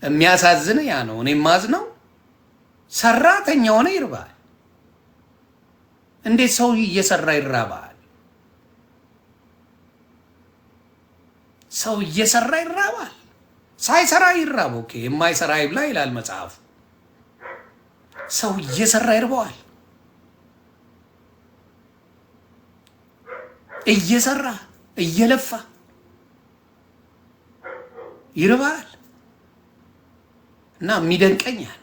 የሚያሳዝን ያ ነው። እኔ ማዝነው ሰራተኛ ሆነ ይርባል። እንዴት ሰው እየሰራ ይራባል? ሰው እየሰራ ይራባል። ሳይሰራ ይራብ። ኦኬ የማይሰራ ይብላ ይላል መጽሐፉ። ሰው እየሰራ ይርባዋል። እየሰራ እየለፋ ይርባል። እና የሚደንቀኛል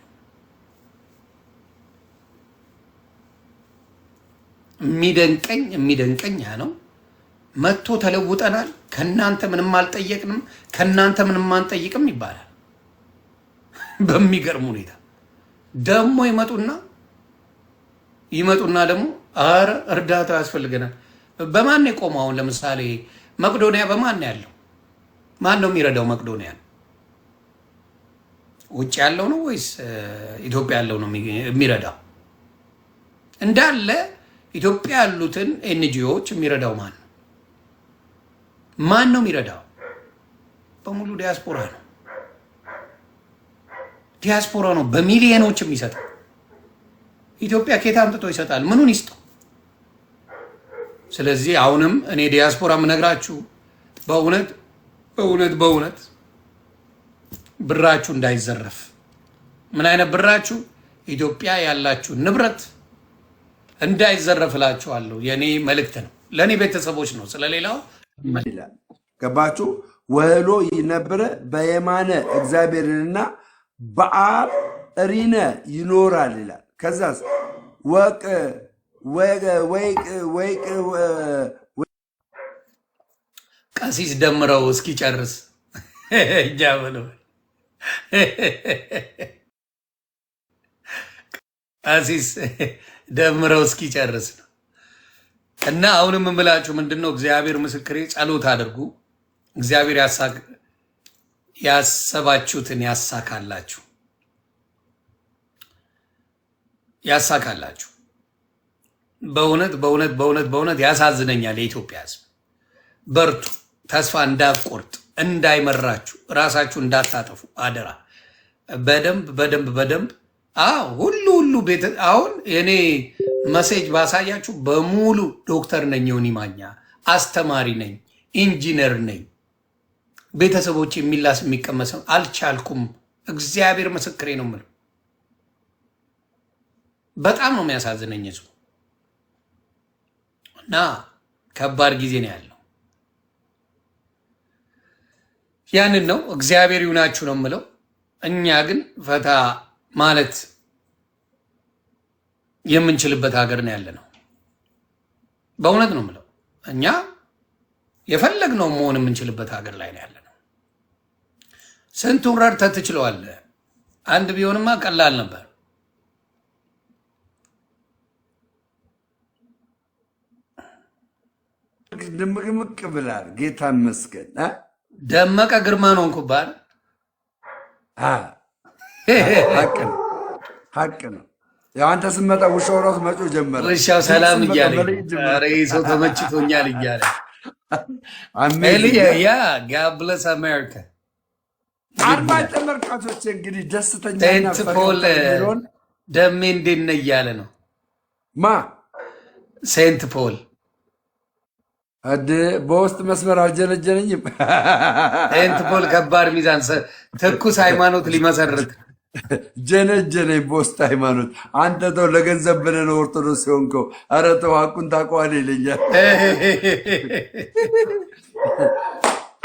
የሚደንቀኛ ነው። መጥቶ ተለውጠናል፣ ከናንተ ምንም አልጠየቅንም፣ ከናንተ ምንም አንጠይቅም ይባላል። በሚገርም ሁኔታ ደግሞ ይመጡና ደግሞ አረ እርዳታ ያስፈልገናል። በማን ነው የቆመው? አሁን ለምሳሌ መቅዶኒያ በማን ያለው? ማን ነው የሚረዳው መቅዶኒያ? ውጭ ያለው ነው ወይስ ኢትዮጵያ ያለው ነው የሚረዳው? እንዳለ ኢትዮጵያ ያሉትን ኤንጂኦዎች የሚረዳው ማን ነው? ማን ነው የሚረዳው? በሙሉ ዲያስፖራ ነው። ዲያስፖራ ነው በሚሊዮኖች የሚሰጠው። ኢትዮጵያ ከየት አምጥቶ ይሰጣል? ምኑን ይስጠው? ስለዚህ አሁንም እኔ ዲያስፖራ የምነግራችሁ በእውነት ብራችሁ እንዳይዘረፍ። ምን አይነት ብራችሁ? ኢትዮጵያ ያላችሁ ንብረት እንዳይዘረፍላችኋለሁ። የኔ መልእክት ነው፣ ለኔ ቤተሰቦች ነው። ስለሌላው ገባችሁ? ወህሎ ይነበረ በየማነ እግዚአብሔርንና በአብ እሪነ ይኖራል ይላል። ከዛስ ቀሲስ ደምረው እስኪጨርስ እጃ ብለው ቀሲስ ደምረው እስኪጨርስ ነው። እና አሁንም የምላችሁ ምንድነው? እግዚአብሔር ምስክሬ፣ ጸሎት አድርጉ። እግዚአብሔር ያሰባችሁትን ያሳካላችሁ። በእውነት ያሳዝነኛል የኢትዮጵያ ሕዝብ። በርቱ፣ ተስፋ እንዳትቆርጥ፣ እንዳይመራችሁ፣ ራሳችሁ እንዳታጠፉ አደራ። በደንብ ሁሉ ቤት አሁን የኔ መሴጅ ባሳያችሁ በሙሉ ዶክተር ነኝ፣ ዮኒ ማኛ አስተማሪ ነኝ፣ ኢንጂነር ነኝ። ቤተሰቦች የሚላስ የሚቀመሰው አልቻልኩም። እግዚአብሔር ምስክሬ ነው የምለው። በጣም ነው የሚያሳዝነኝ እሱ እና ከባድ ጊዜ ነው ያለው። ያንን ነው እግዚአብሔር ይሁናችሁ ነው የምለው። እኛ ግን ፈታ ማለት የምንችልበት ሀገር ነው ያለ ነው። በእውነት ነው የምለው። እኛ የፈለግነው መሆን የምንችልበት ሀገር ላይ ነው ያለ ነው። ስንቱን ረድተህ ትችለዋለህ። አንድ ቢሆንማ ቀላል ነበር። ድምቅምቅ ብላል። ጌታ ይመስገን። ደመቀ ግርማ ነው እንኩባል። ሀቅ ነው። ያው አንተ ስትመጣ ውሻው ራሱ መጮ ጀመረ። ውሻው ሰላም እያለ ሰው ተመችቶኛል እያለ ያ ጋብለስ አሜሪካ። አድማጭ ተመልካቾች እንግዲህ ደስተኛ ሴንት ፖል ደሜ እንዴት ነህ እያለ ነው። ሴንት ፖል በውስጥ መስመር አልጀነጀነኝም። ሴንት ፖል ከባድ ሚዛን ትኩስ ሃይማኖት ሊመሰርት ጀነጀነኝ በውስጥ ሃይማኖት። አንተ ተው ለገንዘብ ብለህ ነው ኦርቶዶክስ የሆንከው። ኧረ ተው ሀቁን ታውቀዋለህ ይለኛል።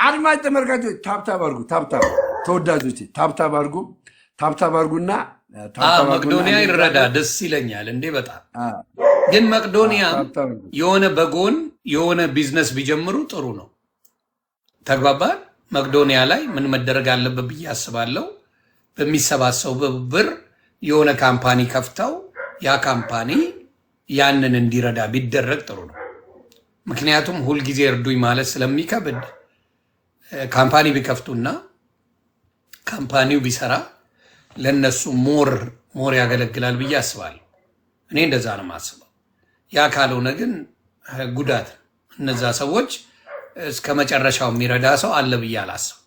አድማጭ ተመልካቾች ታብታብ አድርጉ። ተወዳጆቼ ታብታብ አድርጉና መቅዶኒያ ይረዳ። ደስ ይለኛል እንዴ በጣም ግን መቅዶኒያ የሆነ በጎን የሆነ ቢዝነስ ቢጀምሩ ጥሩ ነው። ተግባባን። መቅዶኒያ ላይ ምን መደረግ አለበት ብዬ አስባለሁ። በሚሰባሰቡ ብር የሆነ ካምፓኒ ከፍተው ያ ካምፓኒ ያንን እንዲረዳ ቢደረግ ጥሩ ነው። ምክንያቱም ሁልጊዜ እርዱኝ ማለት ስለሚከብድ ካምፓኒ ቢከፍቱና ካምፓኒው ቢሰራ ለነሱ ሞር ያገለግላል ብዬ አስባለሁ። እኔ እንደዛ ነው የማስበው። ያ ካልሆነ ግን ጉዳት፣ እነዛ ሰዎች እስከ መጨረሻው የሚረዳ ሰው አለ ብዬ አላስብም።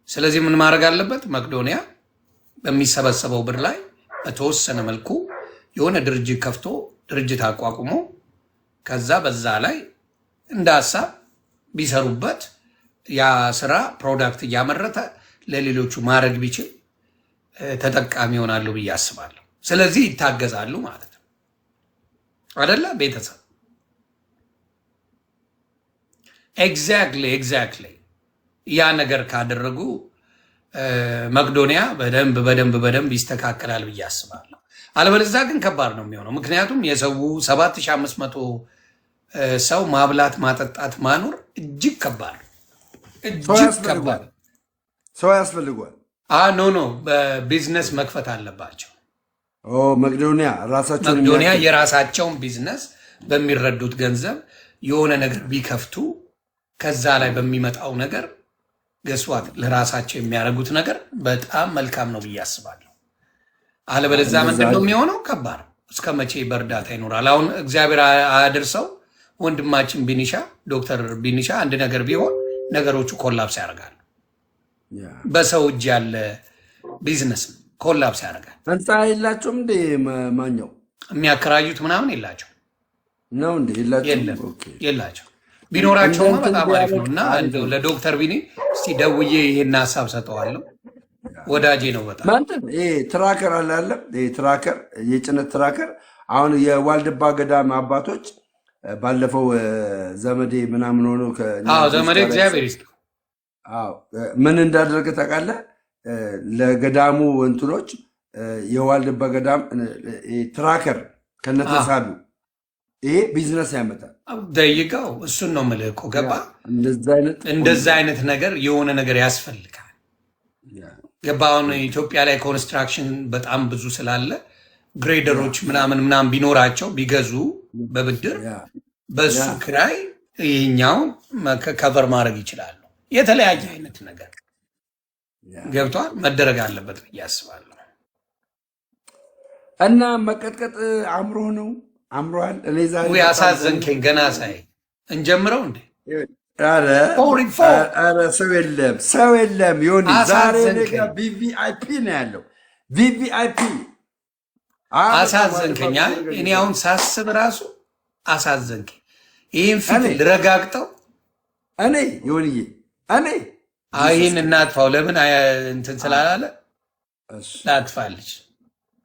ስለዚህ ምን ማድረግ አለበት? መቅዶኒያ በሚሰበሰበው ብር ላይ በተወሰነ መልኩ የሆነ ድርጅት ከፍቶ ድርጅት አቋቁሞ ከዛ በዛ ላይ እንደ ሀሳብ ቢሰሩበት ያ ስራ ፕሮዳክት እያመረተ ለሌሎቹ ማድረግ ቢችል ተጠቃሚ ይሆናሉ ብዬ አስባለሁ። ስለዚህ ይታገዛሉ ማለት ነው አይደለ? ቤተሰብ ኤግዛክትሊ ያ ነገር ካደረጉ መቅዶኒያ በደንብ ይስተካከላል ብዬ አስባለሁ። አለበለዚያ ግን ከባድ ነው የሚሆነው። ምክንያቱም የሰው 7500 ሰው ማብላት ማጠጣት ማኖር እጅግ ከባድ ነው። እጅግ ከባድ ሰው ያስፈልጓል። ኖ በቢዝነስ መክፈት አለባቸው። መቅዶኒያ የራሳቸውን ቢዝነስ በሚረዱት ገንዘብ የሆነ ነገር ቢከፍቱ ከዛ ላይ በሚመጣው ነገር ገስዋት ለራሳቸው የሚያደርጉት ነገር በጣም መልካም ነው ብዬ አስባለሁ። አለበለዚያ ምንድን ነው የሚሆነው? ከባድ እስከ መቼ በእርዳታ ይኖራል? አሁን እግዚአብሔር አያድርሰው ወንድማችን ቢኒሻ ዶክተር ቢኒሻ አንድ ነገር ቢሆን ነገሮቹ ኮላፕስ ያደርጋሉ። በሰው እጅ ያለ ቢዝነስ ኮላፕስ ያደርጋል። ህንፃ የላቸውም እንዴ? ማኛው የሚያከራዩት ምናምን የላቸው ነው እንዴ? የላቸው። ቢኖራቸውማ በጣም አሪፍ ነው። እና ለዶክተር ቢኒ እስቲ ደውዬ ይሄን ሀሳብ ሰጠዋለሁ። ወዳጄ ነው በጣም ትራከር አለ ትራከር፣ የጭነት ትራከር። አሁን የዋልድባ ገዳም አባቶች ባለፈው ዘመዴ ምናምን ሆኖ ዘመዴ እግዚአብሔር ይስጥ ምን እንዳደረገ ታውቃለህ? ለገዳሙ እንትኖች የዋልድባ ገዳም ትራከር ከነተሳሉ ይሄ ቢዝነስ ያመጣል። ደይቀው እሱን ነው የምልህ እኮ ገባ። እንደዛ አይነት ነገር የሆነ ነገር ያስፈልጋል። ገባ። አሁን ኢትዮጵያ ላይ ኮንስትራክሽን በጣም ብዙ ስላለ ግሬደሮች ምናምን ቢኖራቸው ቢገዙ በብድር በሱ ክራይ ይህኛው ከቨር ማድረግ ይችላሉ። የተለያየ አይነት ነገር ገብቷል መደረግ አለበት ብዬ አስባለሁ። እና መቀጥቀጥ አምሮ ነው አምሯል። እኔ ዛሬ አሳዘንከኝ። ገና ሳይ እንጀምረው እንዴ? ኧረ ሰው የለም ዮኒ። ዛሬ ቪቪአይፒ ነው ያለው። ቪቪአይፒ አሳዘንከኝ። እኔ አሁን ሳስብ ራሱ አሳዘንከኝ። ይህን ፊት ልረጋግጠው እኔ ዮኒዬ ይህን እናጥፋው። ለምን እንትን ስላላለ ላጥፋለች።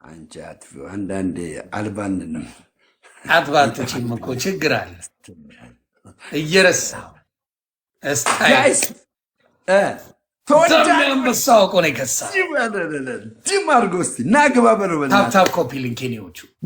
አንቺ አጥፊው። አንዳንዴ አልባንንም አጥባቶችም እኮ ችግር አለ እየረሳው ተወዳንበሳው እኮ ነው የከሳ ዲም አድርጎ እስኪ ናግባ በለው። ታፕታፕ ኮፒ ሊንክ ኔዎቹ